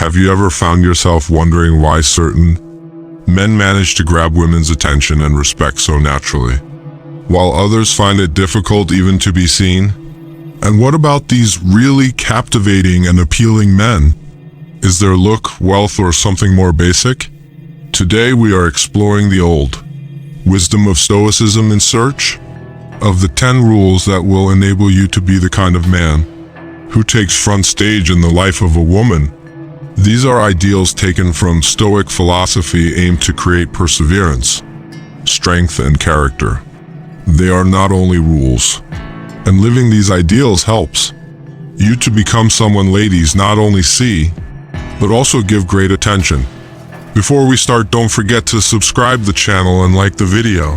Have you ever found yourself wondering why certain men manage to grab women's attention and respect so naturally, while others find it difficult even to be seen? And what about these really captivating and appealing men? Is their look, wealth, or something more basic? Today we are exploring the old wisdom of Stoicism in search of the 10 rules that will enable you to be the kind of man who takes front stage in the life of a woman. These are ideals taken from Stoic philosophy aimed to create perseverance, strength, and character. They are not only rules, and living these ideals helps you to become someone ladies not only see, but also give great attention. Before we start, don't forget to subscribe the channel and like the video.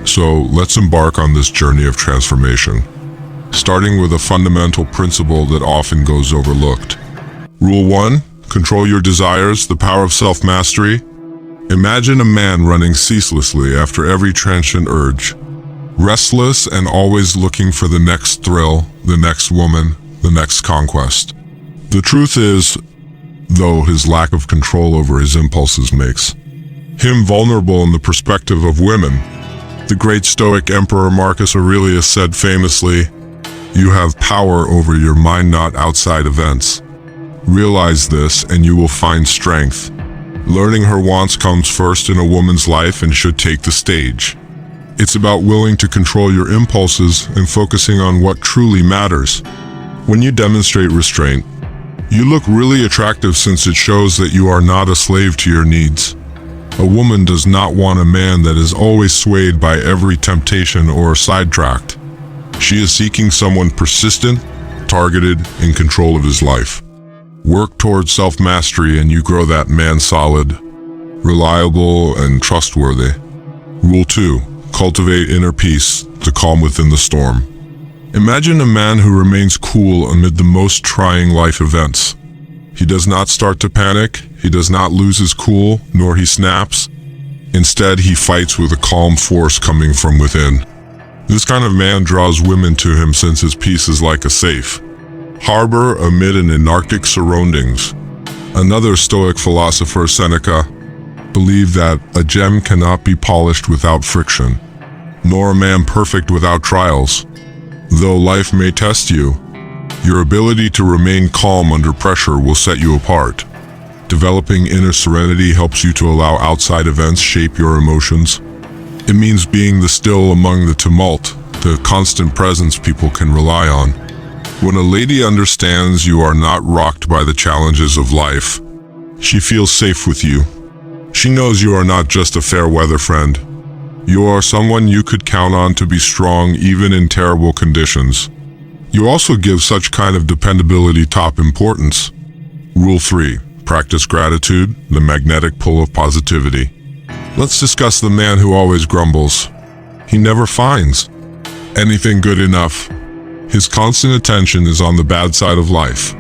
So let's embark on this journey of transformation, starting with a fundamental principle that often goes overlooked. Rule 1. Control your desires, the power of self-mastery. Imagine a man running ceaselessly after every transient urge, restless and always looking for the next thrill, the next woman, the next conquest. The truth is, though, his lack of control over his impulses makes him vulnerable in the perspective of women. The great Stoic Emperor Marcus Aurelius said famously, "You have power over your mind, not outside events." Realize this and you will find strength. Learning her wants comes first in a woman's life and should take the stage. It's about willing to control your impulses and focusing on what truly matters. When you demonstrate restraint, you look really attractive since it shows that you are not a slave to your needs. A woman does not want a man that is always swayed by every temptation or sidetracked. She is seeking someone persistent, targeted, in control of his life. Work towards self-mastery and you grow that man solid, reliable, and trustworthy. Rule 2. Cultivate inner peace, the calm within the storm. Imagine a man who remains cool amid the most trying life events. He does not start to panic, he does not lose his cool, nor he snaps. Instead, he fights with a calm force coming from within. This kind of man draws women to him since his peace is like a safe harbor amid an anarchic surroundings. Another Stoic philosopher, Seneca, believed that a gem cannot be polished without friction, nor a man perfect without trials. Though life may test you, your ability to remain calm under pressure will set you apart. Developing inner serenity helps you to allow outside events shape your emotions. It means being the still among the tumult, the constant presence people can rely on. When a lady understands you are not rocked by the challenges of life, she feels safe with you. She knows you are not just a fair weather friend. You are someone you could count on to be strong even in terrible conditions. You also give such kind of dependability top importance. Rule 3. Practice gratitude, the magnetic pull of positivity. Let's discuss the man who always grumbles. He never finds anything good enough. His constant attention is on the bad side of life,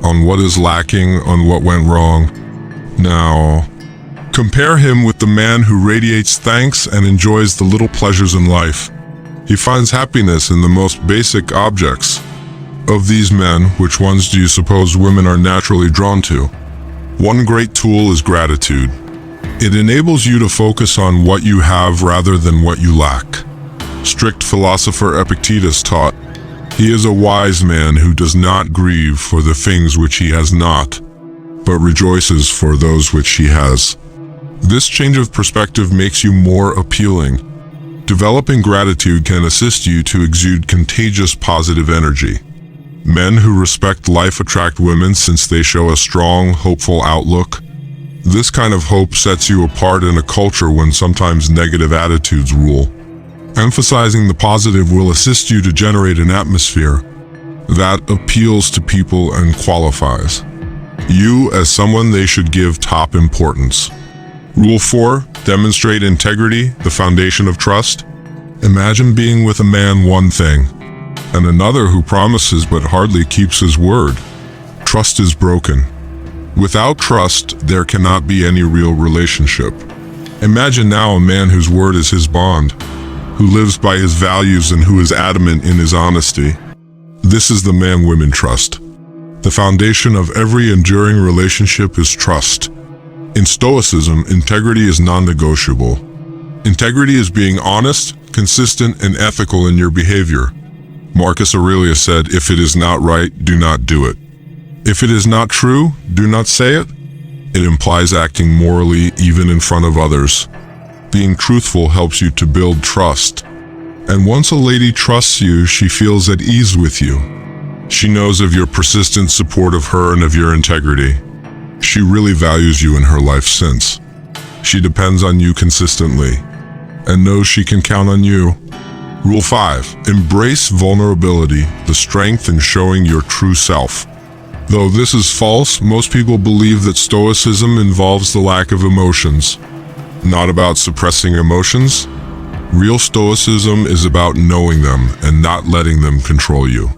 on what is lacking, on what went wrong. Now, compare him with the man who radiates thanks and enjoys the little pleasures in life. He finds happiness in the most basic objects. Of these men, which ones do you suppose women are naturally drawn to? One great tool is gratitude. It enables you to focus on what you have rather than what you lack. Strict philosopher Epictetus taught, "He is a wise man who does not grieve for the things which he has not, but rejoices for those which he has." This change of perspective makes you more appealing. Developing gratitude can assist you to exude contagious positive energy. Men who respect life attract women since they show a strong, hopeful outlook. This kind of hope sets you apart in a culture when sometimes negative attitudes rule. Emphasizing the positive will assist you to generate an atmosphere that appeals to people and qualifies you as someone they should give top importance. Rule 4. Demonstrate integrity, the foundation of trust. Imagine being with a man one thing, and another who promises but hardly keeps his word. Trust is broken. Without trust, there cannot be any real relationship. Imagine now a man whose word is his bond, who lives by his values and who is adamant in his honesty. This is the man women trust. The foundation of every enduring relationship is trust. In Stoicism, integrity is non-negotiable. Integrity is being honest, consistent, and ethical in your behavior. Marcus Aurelius said, "If it is not right, do not do it. If it is not true, do not say it." It implies acting morally even in front of others. Being truthful helps you to build trust. And once a lady trusts you, she feels at ease with you. She knows of your persistent support of her and of your integrity. She really values you in her life since. She depends on you consistently and knows she can count on you. Rule 5. Embrace vulnerability, the strength in showing your true self. Though this is false, most people believe that Stoicism involves the lack of emotions. Not about suppressing emotions. Real Stoicism is about knowing them and not letting them control you.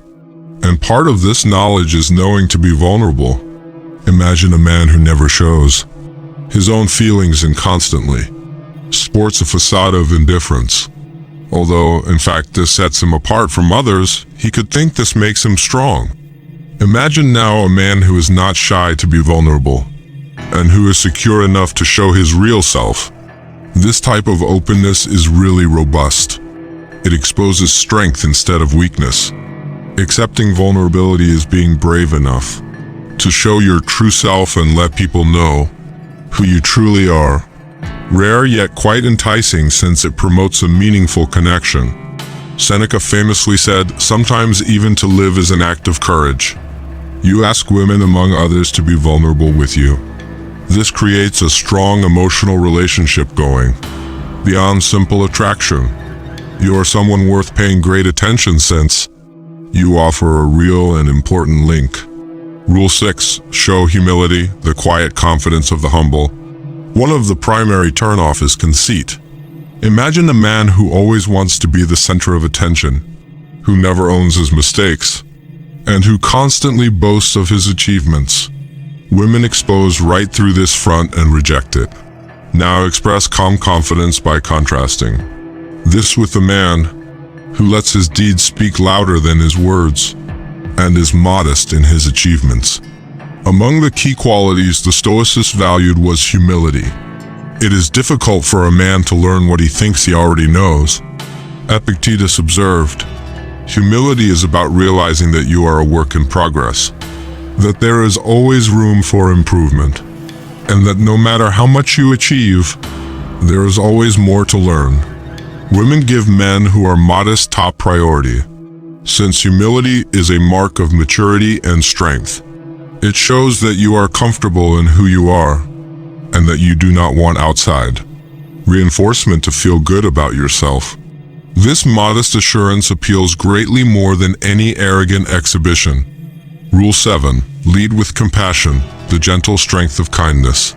And part of this knowledge is knowing to be vulnerable. Imagine a man who never shows his own feelings and constantly sports a facade of indifference. Although, in fact, this sets him apart from others, he could think this makes him strong. Imagine now a man who is not shy to be vulnerable and who is secure enough to show his real self. This type of openness is really robust. It exposes strength instead of weakness. Accepting vulnerability is being brave enough to show your true self and let people know who you truly are. Rare yet quite enticing since it promotes a meaningful connection. Seneca famously said, "Sometimes even to live is an act of courage." You ask women, among others, to be vulnerable with you. This creates a strong emotional relationship going beyond simple attraction. You are someone worth paying great attention since you offer a real and important link. Rule 6. Show humility, the quiet confidence of the humble. One of the primary turn-off is conceit. Imagine a man who always wants to be the center of attention, who never owns his mistakes, and who constantly boasts of his achievements. Women expose right through this front and reject it. Now express calm confidence by contrasting this with the man who lets his deeds speak louder than his words and is modest in his achievements. Among the key qualities the Stoicists valued was humility. It is difficult for a man to learn what he thinks he already knows. Epictetus observed, "Humility is about realizing that you are a work in progress, that there is always room for improvement, and that no matter how much you achieve, there is always more to learn." Women give men who are modest top priority, since humility is a mark of maturity and strength. It shows that you are comfortable in who you are, and that you do not want outside reinforcement to feel good about yourself. This modest assurance appeals greatly more than any arrogant exhibition. Rule 7. Lead with compassion, the gentle strength of kindness.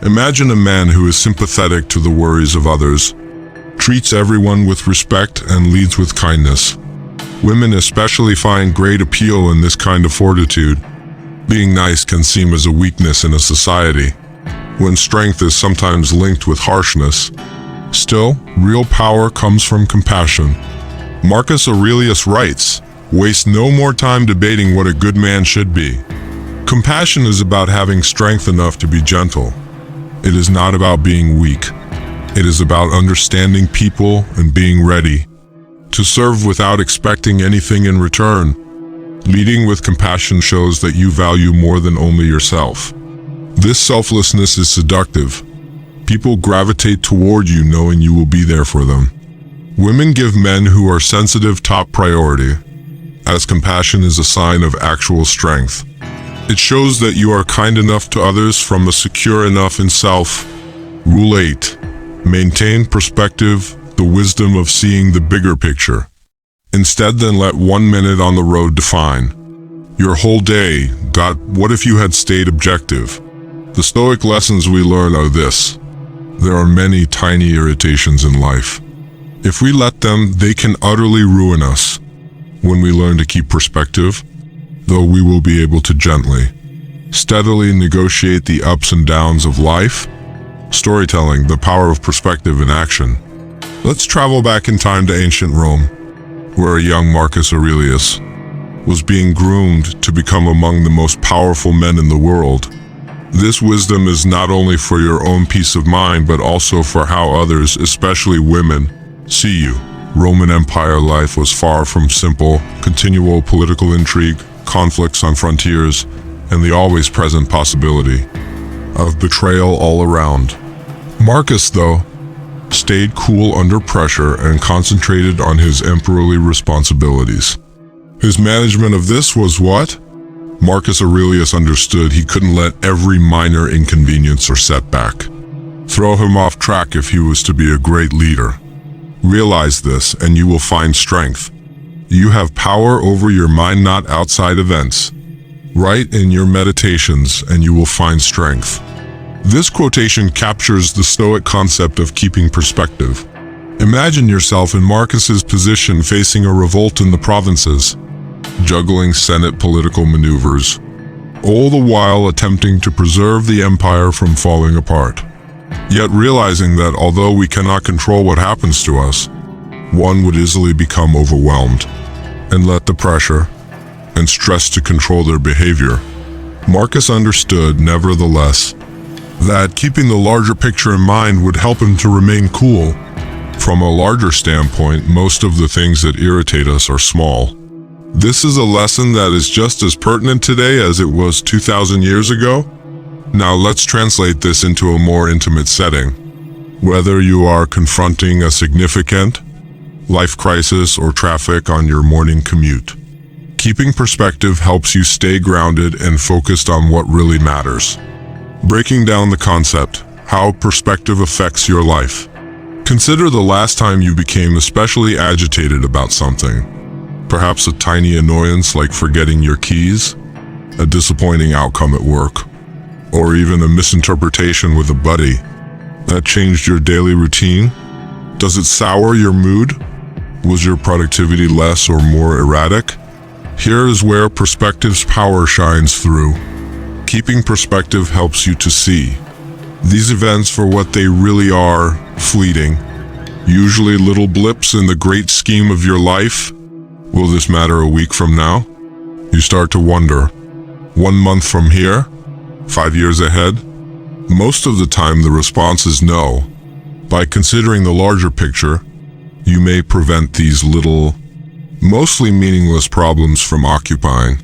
Imagine a man who is sympathetic to the worries of others, treats everyone with respect, and leads with kindness. Women especially find great appeal in this kind of fortitude. Being nice can seem as a weakness in a society, when strength is sometimes linked with harshness. Still, real power comes from compassion. Marcus Aurelius writes, "Waste no more time debating what a good man should be." Compassion is about having strength enough to be gentle. It is not about being weak. It is about understanding people and being ready to serve without expecting anything in return. Leading with compassion shows that you value more than only yourself. This selflessness is seductive. People gravitate toward you knowing you will be there for them. Women give men who are sensitive top priority, as compassion is a sign of actual strength. It shows that you are kind enough to others from a secure enough in self. Rule 8. Maintain perspective, the wisdom of seeing the bigger picture. Instead, then let 1 minute on the road define your whole day. What if you had stayed objective? The Stoic lessons we learn are this: there are many tiny irritations in life. If we let them, they can utterly ruin us. When we learn to keep perspective, though, we will be able to gently, steadily negotiate the ups and downs of life. Storytelling, the power of perspective in action. Let's travel back in time to ancient Rome, where a young Marcus Aurelius was being groomed to become among the most powerful men in the world. This wisdom is not only for your own peace of mind, but also for how others, especially women, see you. Roman Empire life was far from simple. Continual political intrigue, conflicts on frontiers, and the always present possibility of betrayal all around. Marcus, though, stayed cool under pressure and concentrated on his emperorly responsibilities. His management of this was what? Marcus Aurelius understood he couldn't let every minor inconvenience or setback throw him off track if he was to be a great leader. Realize this, and you will find strength. You have power over your mind, not outside events. Write in your meditations, and you will find strength. This quotation captures the Stoic concept of keeping perspective. Imagine yourself in Marcus's position, facing a revolt in the provinces, juggling Senate political maneuvers, all the while attempting to preserve the empire from falling apart. Yet realizing that although we cannot control what happens to us, one would easily become overwhelmed and let the pressure and stress to control their behavior. Marcus understood, nevertheless, that keeping the larger picture in mind would help him to remain cool. From a larger standpoint, most of the things that irritate us are small. This is a lesson that is just as pertinent today as it was 2,000 years ago. Now let's translate this into a more intimate setting. Whether you are confronting a significant life crisis or traffic on your morning commute, keeping perspective helps you stay grounded and focused on what really matters. Breaking down the concept, how perspective affects your life. Consider the last time you became especially agitated about something. Perhaps a tiny annoyance like forgetting your keys, a disappointing outcome at work, or even a misinterpretation with a buddy that changed your daily routine. Does it sour your mood? Was your productivity less or more erratic? Here is where perspective's power shines through. Keeping perspective helps you to see these events for what they really are: fleeting, usually little blips in the great scheme of your life. Will this matter a week from now? You start to wonder, 1 month from here? 5 years ahead? Most of the time the response is no. By considering the larger picture, you may prevent these little, mostly meaningless problems from occupying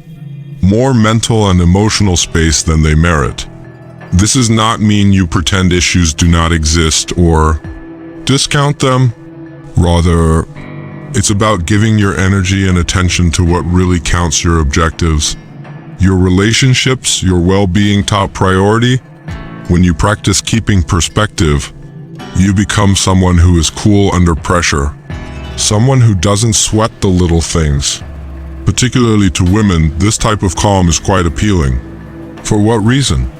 more mental and emotional space than they merit. This does not mean you pretend issues do not exist or discount them. Rather, it's about giving your energy and attention to what really counts: your objectives, your relationships, your well-being top priority. When you practice keeping perspective, you become someone who is cool under pressure, someone who doesn't sweat the little things. Particularly to women, this type of calm is quite appealing. For what reason?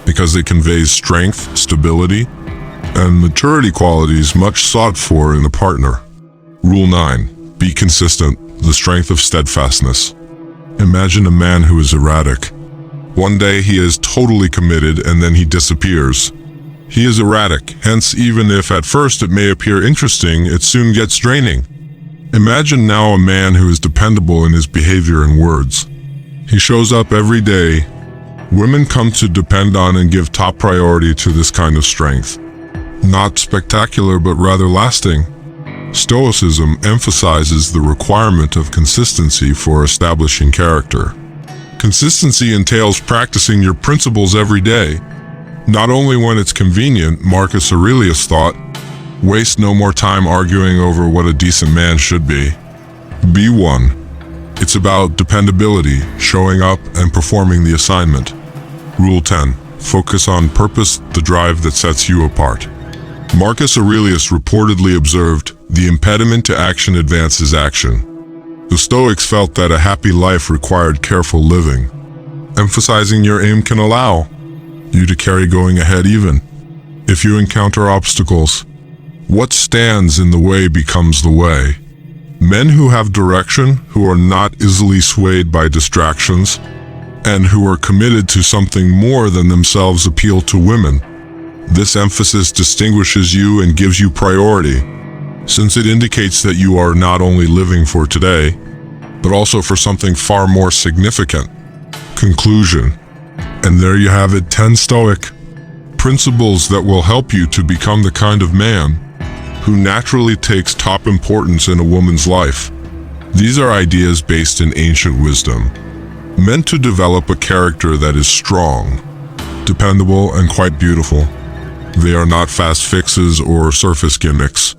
Because it conveys strength, stability, and maturity qualities much sought for in a partner. Rule 9. Be consistent, the strength of steadfastness. Imagine a man who is erratic. One day he is totally committed and then he disappears. He is erratic, hence even if at first it may appear interesting, it soon gets draining. Imagine now a man who is dependable in his behavior and words. He shows up every day. Women come to depend on and give top priority to this kind of strength. Not spectacular, but rather lasting. Stoicism emphasizes the requirement of consistency for establishing character. Consistency entails practicing your principles every day. Not only when it's convenient, Marcus Aurelius thought. Waste no more time arguing over what a decent man should be. Be one. It's about dependability, showing up, and performing the assignment. Rule 10. Focus on purpose, the drive that sets you apart. Marcus Aurelius reportedly observed, "The impediment to action advances action." The Stoics felt that a happy life required careful living. Emphasizing your aim can allow you to carry going ahead even if you encounter obstacles. What stands in the way becomes the way. Men who have direction, who are not easily swayed by distractions, and who are committed to something more than themselves appeal to women. This emphasis distinguishes you and gives you priority, since it indicates that you are not only living for today, but also for something far more significant. Conclusion. And there you have it, 10 Stoic principles that will help you to become the kind of man who naturally takes top importance in a woman's life. These are ideas based in ancient wisdom, meant to develop a character that is strong, dependable, and quite beautiful. They are not fast fixes or surface gimmicks.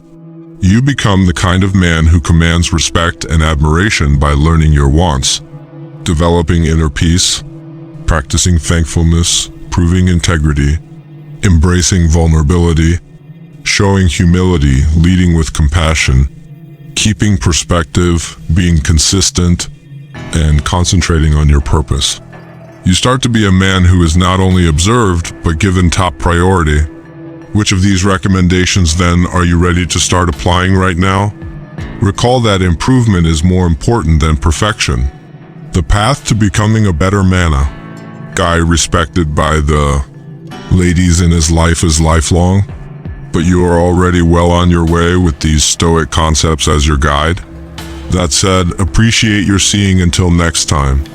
You become the kind of man who commands respect and admiration by learning your wants, developing inner peace, practicing thankfulness, proving integrity, embracing vulnerability, showing humility, leading with compassion, keeping perspective, being consistent, and concentrating on your purpose. You start to be a man who is not only observed, but given top priority. Which of these recommendations, then, are you ready to start applying right now? Recall that improvement is more important than perfection. The path to becoming a better man, a guy respected by the ladies in his life, is lifelong, but you are already well on your way with these Stoic concepts as your guide. That said, appreciate your seeing until next time.